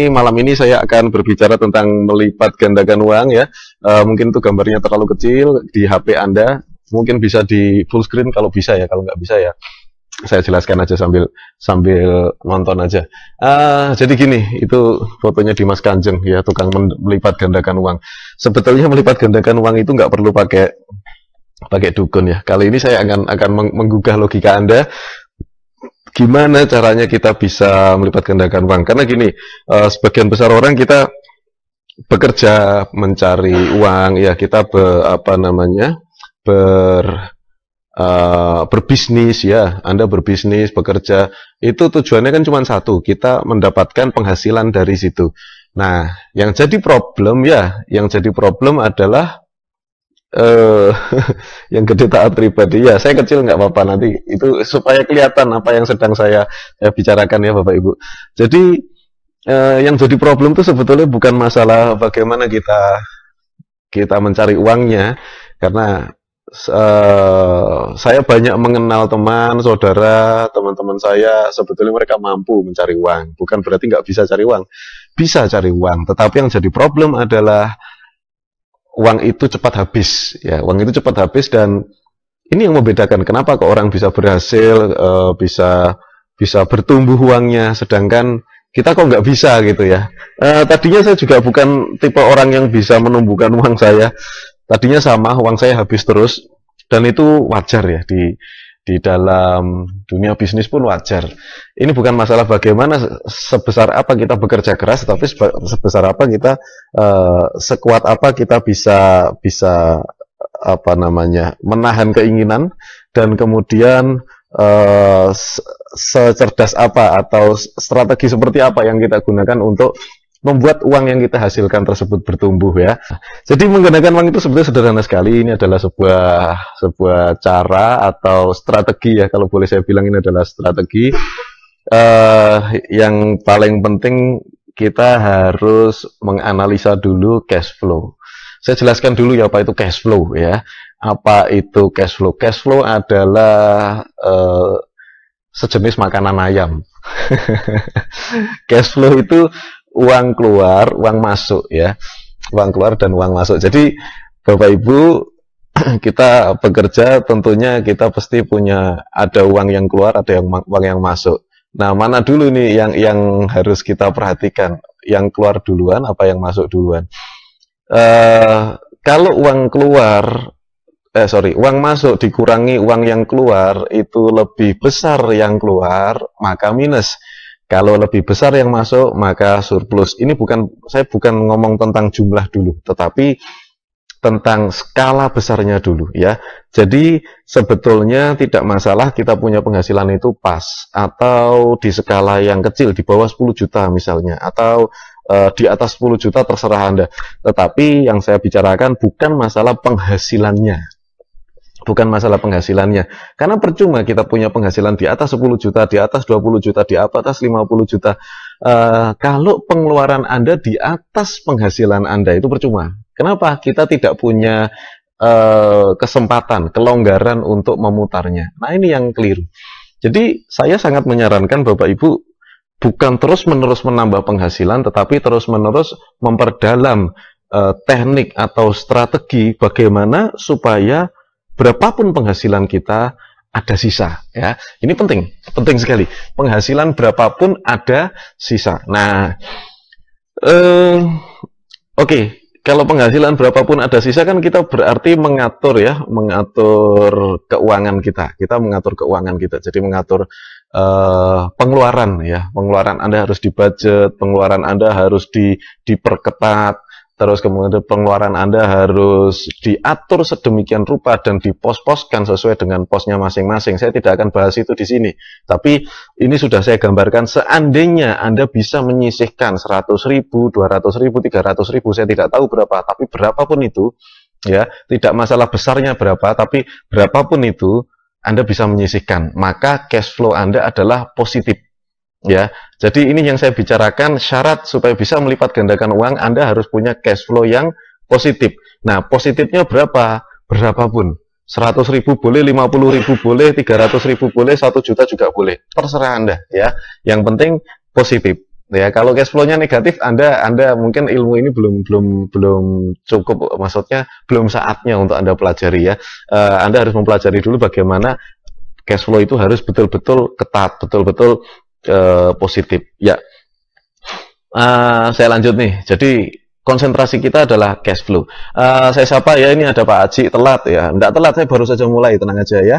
malam ini saya akan berbicara tentang melipat gandakan uang ya. Mungkin itu gambarnya terlalu kecil di HP Anda, mungkin bisa di full screen kalau bisa ya, kalau nggak bisa ya saya jelaskan aja sambil nonton aja. Jadi gini, itu fotonya Dimas Kanjeng ya, tukang melipat gandakan uang. Sebetulnya melipat gandakan uang itu nggak perlu pakai dukun ya. Kali ini saya akan menggugah logika Anda. Gimana caranya kita bisa melipat gandakan uang? Karena gini, sebagian besar orang kita bekerja mencari uang ya, kita berbisnis ya. Anda berbisnis, bekerja, itu tujuannya kan cuma satu, kita mendapatkan penghasilan dari situ. Nah, yang jadi problem adalah yang gede taat pribadi ya. Saya kecil nggak apa-apa, nanti itu supaya kelihatan apa yang sedang saya bicarakan ya Bapak Ibu. Jadi yang jadi problem itu sebetulnya bukan masalah bagaimana kita mencari uangnya, karena saya banyak mengenal teman, saudara, teman-teman saya, sebetulnya mereka mampu mencari uang. Bukan berarti nggak bisa cari uang. Bisa cari uang, tetapi yang jadi problem adalah uang itu cepat habis. Ya, uang itu cepat habis, dan ini yang membedakan kenapa kok orang bisa berhasil, bisa bertumbuh uangnya, sedangkan kita kok nggak bisa gitu ya. Tadinya saya juga bukan tipe orang yang bisa menumbuhkan uang saya. Tadinya sama, uang saya habis terus, dan itu wajar ya, di dalam dunia bisnis pun wajar. Ini bukan masalah bagaimana sebesar apa kita bekerja keras, tapi sebesar apa kita, sekuat apa kita bisa menahan keinginan, dan kemudian secerdas apa atau strategi seperti apa yang kita gunakan untuk membuat uang yang kita hasilkan tersebut bertumbuh ya. Jadi menggunakan uang itu sebetulnya sederhana sekali. Ini adalah sebuah cara atau strategi ya, kalau boleh saya bilang ini adalah strategi. Yang paling penting kita harus menganalisa dulu cash flow. Saya jelaskan dulu ya apa itu cash flow ya. Apa itu cash flow? Cash flow adalah sejenis makanan ayam. Cash flow itu uang keluar, uang masuk ya. Uang keluar dan uang masuk. Jadi Bapak Ibu, kita bekerja tentunya kita pasti ada uang yang keluar, ada uang yang masuk. Nah, mana dulu nih yang harus kita perhatikan? Yang keluar duluan apa yang masuk duluan? Kalau uang masuk dikurangi uang yang keluar, itu lebih besar yang keluar, maka minus. Kalau lebih besar yang masuk, maka surplus. Saya bukan ngomong tentang jumlah dulu, tetapi tentang skala besarnya dulu ya. Jadi sebetulnya tidak masalah kita punya penghasilan itu pas, atau di skala yang kecil, di bawah 10 juta misalnya, atau di atas 10 juta, terserah Anda. Tetapi yang saya bicarakan bukan masalah penghasilannya. Bukan masalah penghasilannya. Karena percuma kita punya penghasilan di atas 10 juta, di atas 20 juta, di atas 50 juta. Kalau pengeluaran Anda di atas penghasilan Anda, itu percuma. Kenapa? Kita tidak punya kesempatan, kelonggaran untuk memutarnya. Nah, ini yang keliru. Jadi saya sangat menyarankan Bapak Ibu bukan terus-menerus menambah penghasilan, tetapi terus-menerus memperdalam teknik atau strategi bagaimana supaya berapapun penghasilan kita ada sisa ya. Ini penting sekali. Penghasilan berapapun ada sisa. Nah, oke. Kalau penghasilan berapapun ada sisa kan kita berarti mengatur keuangan kita. Kita mengatur keuangan kita. Jadi mengatur pengeluaran ya. Pengeluaran Anda harus dibudget, pengeluaran Anda harus diperketat. Terus kemudian pengeluaran Anda harus diatur sedemikian rupa dan dipos-poskan sesuai dengan posnya masing-masing. Saya tidak akan bahas itu di sini. Tapi ini sudah saya gambarkan, seandainya Anda bisa menyisihkan 100.000, 200.000, 300.000, saya tidak tahu berapa, tapi berapapun itu, ya, tidak masalah besarnya berapa, tapi berapapun itu, Anda bisa menyisihkan. Maka cash flow Anda adalah positif. Ya, jadi ini yang saya bicarakan, syarat supaya bisa melipat gandakan uang, Anda harus punya cash flow yang positif. Nah, positifnya berapa? Berapapun. 100.000 boleh, 50.000 boleh, 300.000 boleh, 1 juta juga boleh. Terserah Anda ya. Yang penting positif. Ya, kalau cash flow-nya negatif, Anda mungkin ilmu ini belum cukup, maksudnya belum saatnya untuk Anda pelajari ya. Anda harus mempelajari dulu bagaimana cash flow itu harus betul-betul ketat, betul-betul positif. Ya, saya lanjut nih. Jadi konsentrasi kita adalah cash flow. Saya sapa ya, ini ada Pak Haji telat ya. Enggak telat, saya baru saja mulai, tenang aja ya.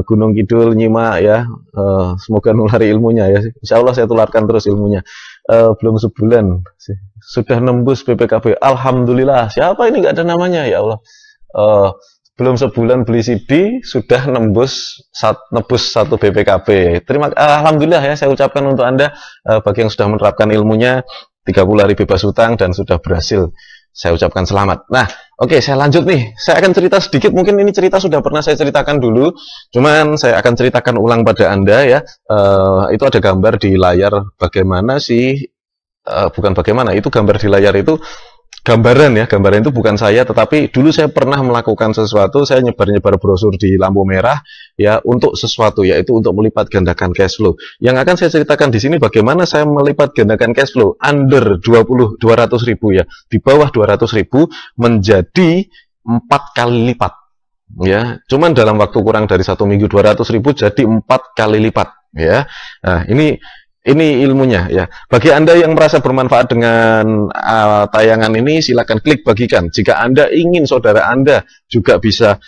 Gunung Kidul nyimak ya. Semoga nulari ilmunya ya. Insya Allah saya tularkan terus ilmunya. Belum sebulan sudah nembus BPKB. Alhamdulillah. Siapa ini nggak ada namanya ya Allah. Belum sebulan beli CD sudah nebus 1 BPKB. Alhamdulillah ya, saya ucapkan untuk Anda bagi yang sudah menerapkan ilmunya 30 hari bebas hutang dan sudah berhasil. Saya ucapkan selamat. Nah, oke, saya lanjut nih. Saya akan cerita sedikit, mungkin ini cerita sudah pernah saya ceritakan dulu, cuman saya akan ceritakan ulang pada Anda ya. Itu ada gambar di layar bagaimana sih, bukan bagaimana, itu gambar di layar itu gambaran ya, gambaran itu bukan saya, tetapi dulu saya pernah melakukan sesuatu, saya nyebar-nyebar brosur di lampu merah ya untuk sesuatu, yaitu untuk melipat gandakan cash flow. Yang akan saya ceritakan di sini bagaimana saya melipat gandakan cash flow under 200.000 ya, di bawah 200.000 menjadi 4 kali lipat ya. Cuman dalam waktu kurang dari 1 minggu 200.000 jadi 4 kali lipat ya. Nah, ini ilmunya ya. Bagi Anda yang merasa bermanfaat dengan tayangan ini, silakan klik bagikan. Jika Anda ingin saudara Anda juga bisa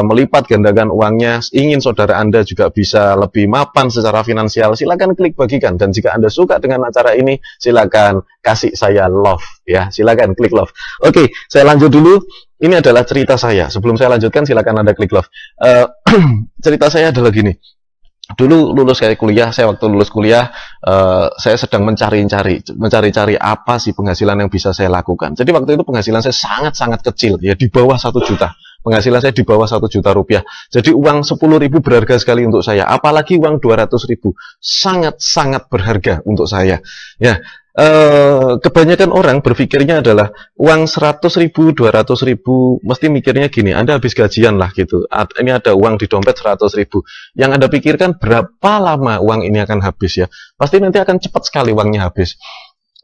melipat gandakan uangnya, ingin saudara Anda juga bisa lebih mapan secara finansial, silakan klik bagikan. Dan jika Anda suka dengan acara ini, silakan kasih saya love ya. Silakan klik love. Oke, saya lanjut dulu. Ini adalah cerita saya. Sebelum saya lanjutkan, silakan Anda klik love. Cerita saya adalah gini. Dulu lulus kayak kuliah, saya waktu lulus kuliah, saya sedang mencari-cari apa sih penghasilan yang bisa saya lakukan. Jadi waktu itu penghasilan saya sangat-sangat kecil, ya di bawah 1 juta. Penghasilan saya di bawah 1 juta rupiah. Jadi uang 10.000 berharga sekali untuk saya, apalagi uang 200.000 sangat-sangat berharga untuk saya. Ya. Kebanyakan orang berpikirnya adalah uang 100.000, 200.000, mesti mikirnya gini, Anda habis gajian lah gitu. Ini ada uang di dompet 100.000. Yang Anda pikirkan berapa lama uang ini akan habis ya? Pasti nanti akan cepat sekali uangnya habis.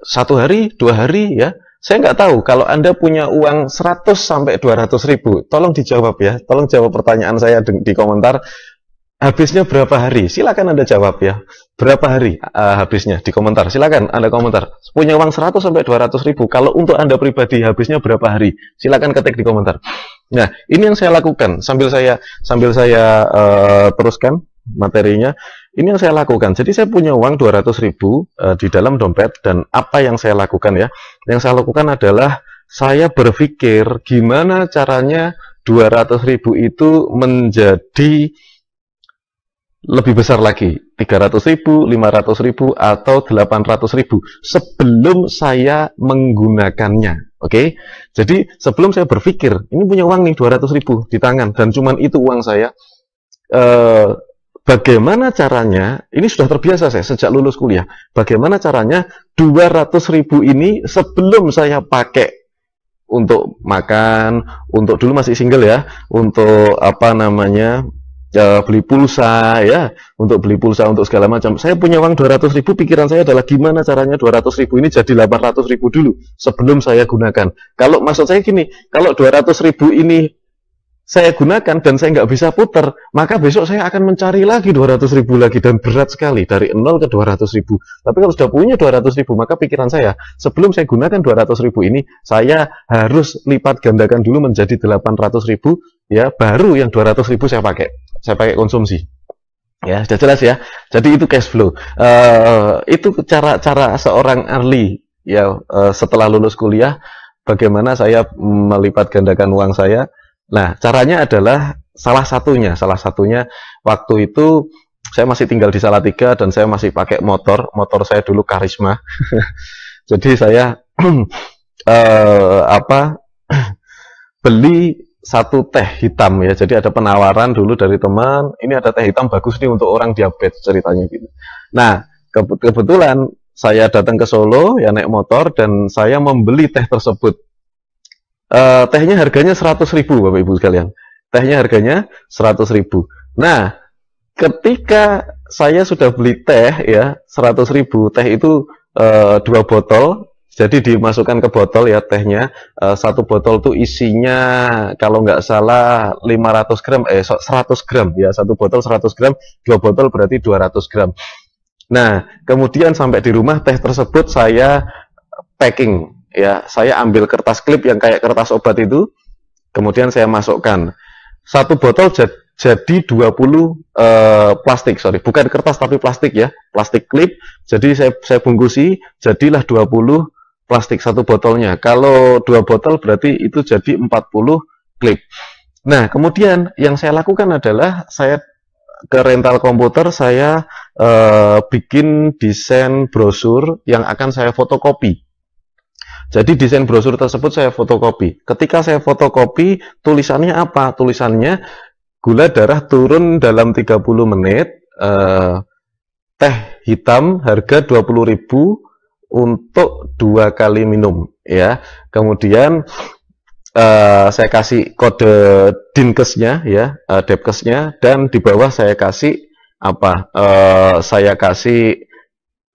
1 hari, 2 hari ya. Saya nggak tahu kalau Anda punya uang 100 sampai 200.000. Tolong dijawab ya. Tolong jawab pertanyaan saya di komentar. Habisnya berapa hari? Silakan Anda jawab ya. Berapa hari habisnya? Di komentar. Silakan Anda komentar. Punya uang 100 sampai 200.000. Kalau untuk Anda pribadi habisnya berapa hari? Silakan ketik di komentar. Nah, ini yang saya lakukan sambil saya teruskan materinya. Ini yang saya lakukan. Jadi saya punya uang 200.000 di dalam dompet, dan apa yang saya lakukan ya? Yang saya lakukan adalah saya berpikir gimana caranya 200.000 itu menjadi lebih besar lagi, 300.000, 500.000, atau 800.000 sebelum saya menggunakannya. Oke, jadi sebelum saya berpikir, ini punya uang nih 200.000 di tangan, dan cuman itu uang saya, bagaimana caranya, ini sudah terbiasa saya sejak lulus kuliah, bagaimana caranya 200.000 ini sebelum saya pakai untuk makan, untuk dulu masih single ya, untuk apa namanya, beli pulsa ya, untuk beli pulsa, untuk segala macam. Saya punya uang 200.000, pikiran saya adalah gimana caranya 200.000 ini jadi 800.000 dulu sebelum saya gunakan. Kalau maksud saya gini, kalau 200.000 ini saya gunakan dan saya nggak bisa putar, maka besok saya akan mencari lagi 200.000 lagi, dan berat sekali dari 0 ke 200.000. Tapi kalau sudah punya 200.000, maka pikiran saya, sebelum saya gunakan 200.000 ini, saya harus lipat gandakan dulu menjadi 800.000 ya, baru yang 200.000 saya pakai konsumsi. Ya, sudah jelas ya. Jadi itu cash flow. Itu cara seorang early ya, setelah lulus kuliah, bagaimana saya melipat gandakan uang saya. Nah, caranya adalah salah satunya waktu itu saya masih tinggal di Salatiga dan saya masih pakai motor saya dulu Karisma. Jadi saya beli 1 teh hitam ya. Jadi ada penawaran dulu dari teman, ini ada teh hitam bagus nih untuk orang diabetes, ceritanya gitu. Nah, kebetulan saya datang ke Solo ya, naik motor, dan saya membeli teh tersebut. Tehnya harganya 100.000 Bapak Ibu sekalian. Tehnya harganya 100.000. Nah, ketika saya sudah beli teh ya 100.000, teh itu 2 botol. Jadi dimasukkan ke botol ya tehnya. Satu botol tuh isinya kalau nggak salah 500 gram, 100 gram ya. Satu botol 100 gram, 2 botol berarti 200 gram. Nah, kemudian sampai di rumah teh tersebut saya packing ya. Saya ambil kertas klip yang kayak kertas obat itu, kemudian saya masukkan. Satu botol jadi 20 plastik, sorry, bukan kertas tapi plastik ya, plastik klip. Jadi saya bungkusi, jadilah 20 plastik satu botolnya. Kalau 2 botol berarti itu jadi 40 klip. Nah, kemudian yang saya lakukan adalah saya ke rental komputer, saya bikin desain brosur yang akan saya fotokopi. Jadi desain brosur tersebut saya fotokopi. Ketika saya fotokopi, tulisannya apa? Tulisannya gula darah turun dalam 30 menit, teh hitam harga 20.000 untuk 2 kali minum ya. Kemudian saya kasih kode dinkesnya ya, depkesnya, dan di bawah saya kasih apa? Saya kasih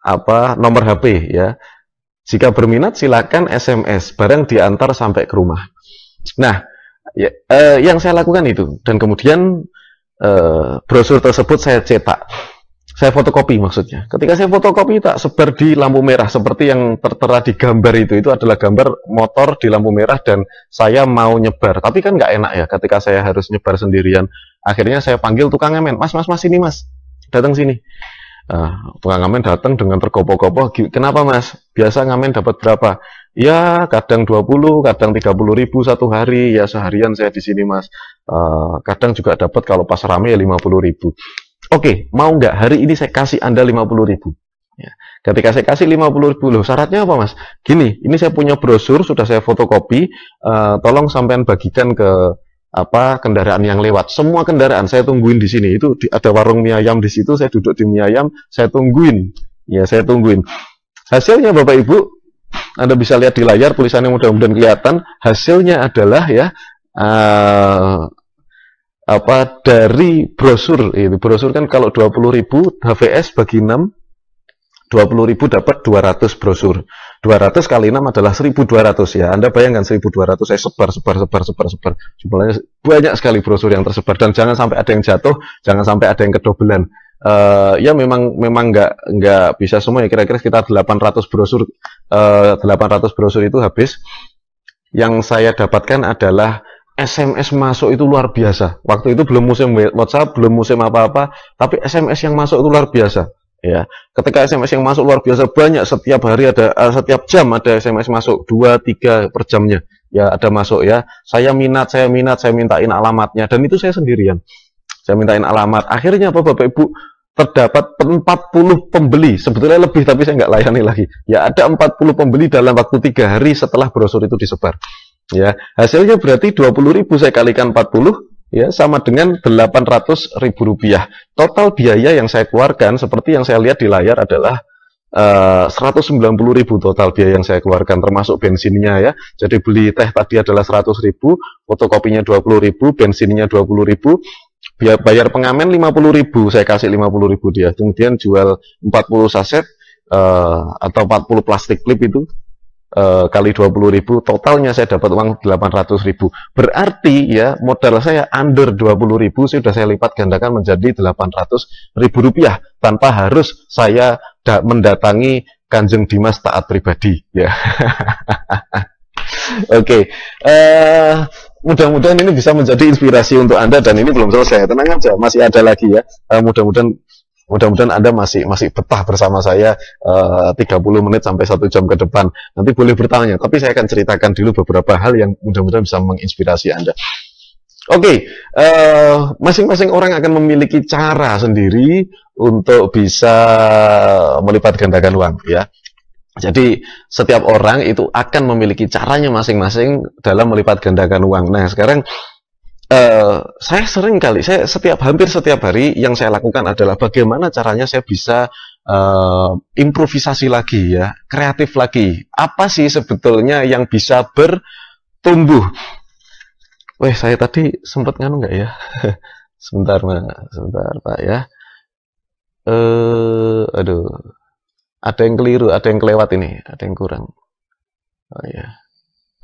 apa? Nomor HP ya. Jika berminat silakan SMS, barang diantar sampai ke rumah. Nah, ya, yang saya lakukan itu, dan kemudian brosur tersebut saya cetak. Saya fotokopi maksudnya. Ketika saya fotokopi tak sebar di lampu merah seperti yang tertera di gambar itu adalah gambar motor di lampu merah dan saya mau nyebar. Tapi kan nggak enak ya ketika saya harus nyebar sendirian. Akhirnya saya panggil tukang ngamen. Mas, sini mas, datang sini. Tukang ngamen datang dengan tergopoh-gopoh. Kenapa mas? Biasa ngamen dapat berapa? Ya kadang 20, kadang 30.000 satu hari. Ya seharian saya di sini mas. Kadang juga dapat kalau pas rame ya 50.000. Oke, mau nggak hari ini saya kasih Anda 50.000? Ya. Ketika saya kasih 50.000, loh syaratnya apa mas? Gini, ini saya punya brosur, sudah saya fotokopi, tolong sampean bagikan ke apa kendaraan yang lewat. Semua kendaraan saya tungguin di sini. Itu ada warung mie ayam di situ, saya duduk di mie ayam, saya tungguin. Ya, saya tungguin. Hasilnya Bapak Ibu, Anda bisa lihat di layar, tulisannya mudah-mudahan kelihatan. Hasilnya adalah ya apa dari brosur itu. Brosur kan kalau 20.000 HVS bagi 6, 20.000 dapat 200 brosur. 200 kali 6 adalah 1.200 ya. Anda bayangkan 1.200 saya sebar. Jumlahnya banyak sekali brosur yang tersebar, dan jangan sampai ada yang jatuh, jangan sampai ada yang kedobelan. Ya memang nggak bisa semua ya, kira-kira sekitar 800 brosur. 800 brosur itu habis. Yang saya dapatkan adalah SMS masuk itu luar biasa. Waktu itu belum musim WhatsApp, belum musim apa-apa, tapi SMS yang masuk itu luar biasa. Ya, ketika SMS yang masuk luar biasa banyak, setiap hari ada, setiap jam ada SMS masuk 2-3 per jamnya. Ya ada masuk ya. Saya mintain alamatnya, dan itu saya sendirian. Saya mintain alamat. Akhirnya apa Bapak Ibu? Terdapat 40 pembeli, sebetulnya lebih tapi saya nggak layani lagi. Ya ada 40 pembeli dalam waktu 3 hari setelah brosur itu disebar. Ya, hasilnya berarti 20.000 saya kalikan 40 ya sama dengan 800.000 rupiah. Total biaya yang saya keluarkan seperti yang saya lihat di layar adalah 190.000 total biaya yang saya keluarkan termasuk bensinnya ya. Jadi beli teh tadi adalah 100.000, fotokopinya 20.000, bensinnya 20.000, bayar pengamen 50.000, saya kasih 50.000 dia. Kemudian jual 40 saset atau 40 plastik klip itu kali 20.000, totalnya saya dapat uang 800.000. Berarti ya modal saya under 20.000 sudah saya lipat gandakan menjadi 800.000 rupiah tanpa harus saya mendatangi Kanjeng Dimas taat pribadi ya. Oke, mudah-mudahan ini bisa menjadi inspirasi untuk Anda, dan ini belum selesai, tenang aja, masih ada lagi ya. Mudah-mudahan Anda masih betah bersama saya 30 menit sampai 1 jam ke depan. Nanti boleh bertanya, tapi saya akan ceritakan dulu beberapa hal yang mudah-mudahan bisa menginspirasi Anda. Oke, masing-masing orang akan memiliki cara sendiri untuk bisa melipat gandakan uang ya. Jadi setiap orang itu akan memiliki caranya masing-masing dalam melipat gandakan uang. Nah sekarang saya hampir setiap hari yang saya lakukan adalah bagaimana caranya saya bisa improvisasi lagi ya, kreatif lagi. Apa sih sebetulnya yang bisa bertumbuh? Weh, saya tadi sempat nganu nggak ya? Sebentar Pak ya. Aduh. Ada yang keliru, ada yang kelewat ini, ada yang kurang. Oh ya.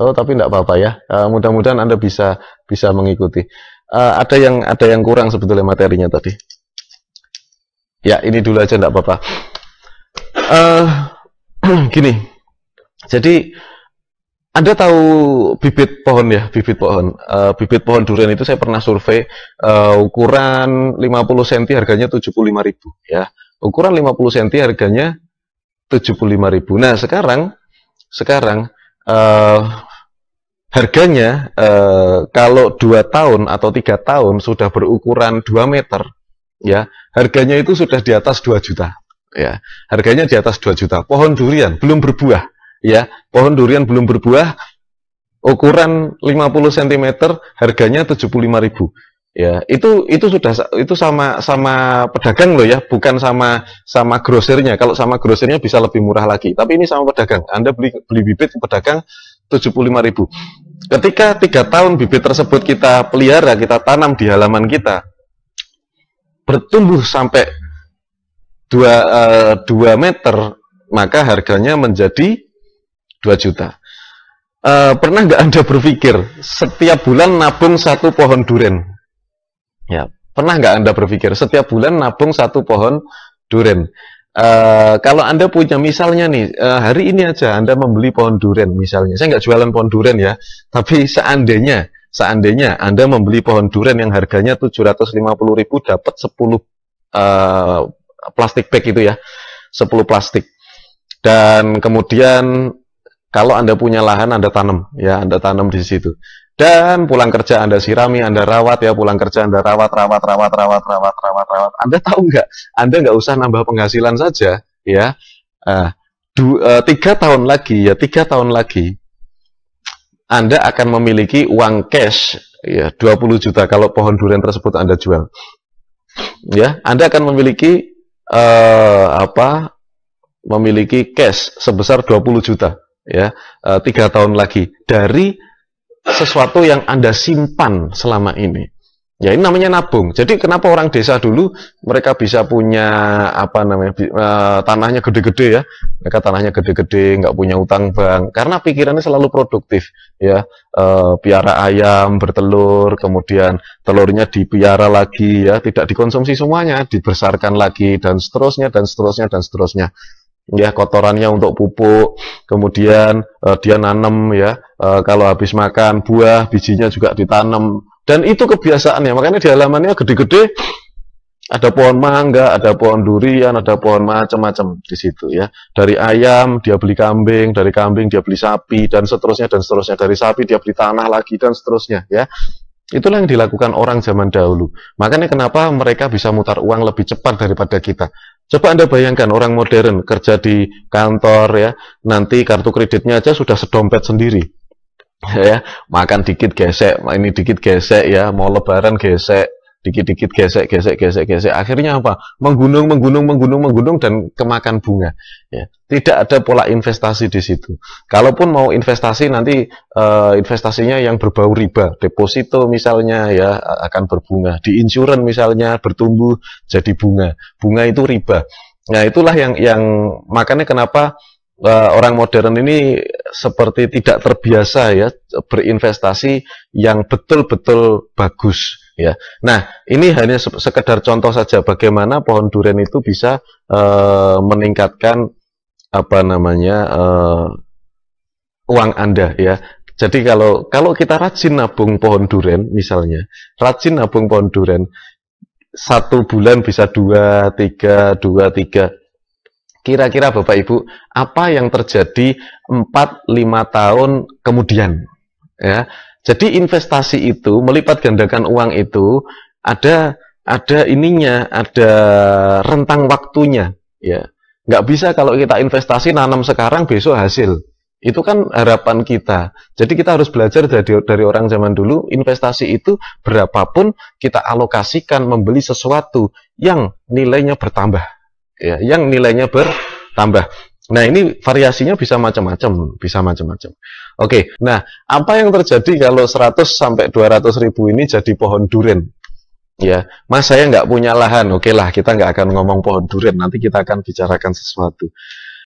Oh, tapi enggak apa-apa ya. Mudah-mudahan Anda bisa mengikuti. Ada yang kurang sebetulnya materinya tadi. Ya, ini dulu aja enggak apa-apa. Gini. Jadi Anda tahu bibit pohon ya, bibit pohon. Bibit pohon durian itu saya pernah survei, ukuran 50 cm harganya 75.000 ya. Ukuran 50 cm harganya 75.000. Nah, sekarang harganya kalau 2 tahun atau 3 tahun sudah berukuran 2 meter ya, harganya itu sudah di atas 2 juta ya. Harganya di atas 2 juta. Pohon durian belum berbuah ya. Pohon durian belum berbuah, ukuran 50 cm harganya 75.000. Ya, itu sama pedagang loh ya, bukan sama grosirnya. Kalau sama grosirnya bisa lebih murah lagi. Tapi ini sama pedagang. Anda beli bibit ke pedagang 75.000. Ketika 3 tahun bibit tersebut kita pelihara, kita tanam di halaman kita, bertumbuh sampai 2 meter, maka harganya menjadi 2 juta. Pernah nggak Anda berpikir setiap bulan nabung 1 pohon durian? Ya, pernah nggak Anda berpikir setiap bulan nabung 1 pohon durian? Kalau Anda punya misalnya nih, hari ini aja Anda membeli pohon durian misalnya. Saya nggak jualan pohon durian ya, tapi seandainya Anda membeli pohon durian yang harganya 750.000, dapat 10 plastik bag itu ya, 10 plastik. Dan kemudian kalau Anda punya lahan, Anda tanam ya, Anda tanam di situ. Dan pulang kerja Anda sirami, Anda rawat ya, pulang kerja Anda rawat. Anda tahu nggak? Anda nggak usah nambah penghasilan saja ya. 3 tahun lagi ya, 3 tahun lagi Anda akan memiliki uang cash ya, 20 juta kalau pohon durian tersebut Anda jual. Ya, Anda akan memiliki memiliki cash sebesar 20 juta ya, 3 tahun lagi dari sesuatu yang Anda simpan selama ini. Ya, ini namanya nabung. Jadi kenapa orang desa dulu mereka bisa punya tanahnya gede-gede ya. Mereka tanahnya gede-gede, nggak punya utang bank, karena pikirannya selalu produktif ya. Piara ayam bertelur, kemudian telurnya dipiara lagi ya, tidak dikonsumsi semuanya, dibesarkan lagi, dan seterusnya dan seterusnya dan seterusnya. Ya, kotorannya untuk pupuk, kemudian dia nanam ya, kalau habis makan buah bijinya juga ditanam, dan itu kebiasaannya. Makanya di halamannya gede-gede, ada pohon mangga, ada pohon durian, ada pohon macam-macam di situ ya. Dari ayam dia beli kambing, dari kambing dia beli sapi, dan seterusnya dan seterusnya. Dari sapi dia beli tanah lagi, dan seterusnya ya. Itulah yang dilakukan orang zaman dahulu. Makanya kenapa mereka bisa mutar uang lebih cepat daripada kita. Coba Anda bayangkan orang modern kerja di kantor ya, nanti kartu kreditnya aja sudah sedompet sendiri. Ya, makan dikit gesek, ini dikit gesek ya, mau lebaran gesek, dikit-dikit gesek. Akhirnya apa? Menggunung dan kemakan bunga. Ya, tidak ada pola investasi di situ. Kalaupun mau investasi, nanti investasinya yang berbau riba. Deposito misalnya ya akan berbunga. Di insurance misalnya bertumbuh jadi bunga. Bunga itu riba. Nah, itulah yang makanya kenapa orang modern ini seperti tidak terbiasa ya berinvestasi yang betul-betul bagus ya. Nah, ini hanya sekedar contoh saja bagaimana pohon durian itu bisa meningkatkan uang Anda ya. Jadi kalau kita rajin nabung pohon durian misalnya, rajin nabung pohon durian, 1 bulan bisa 2, 3. Kira-kira Bapak Ibu, apa yang terjadi 4-5 tahun kemudian? Ya, jadi investasi itu melipat gandakan uang itu ada ininya, ada rentang waktunya. Ya, nggak bisa kalau kita investasi nanam sekarang besok hasil. Itu kan harapan kita. Jadi kita harus belajar dari orang zaman dulu. Investasi itu berapapun kita alokasikan membeli sesuatu yang nilainya bertambah. Ya, yang nilainya bertambah. Nah, ini variasinya bisa macam-macam, Oke, nah apa yang terjadi kalau 100 sampai 200 ribu ini jadi pohon durian? Ya, Mas saya nggak punya lahan, oke lah kita nggak akan ngomong pohon durian, nanti kita akan bicarakan sesuatu.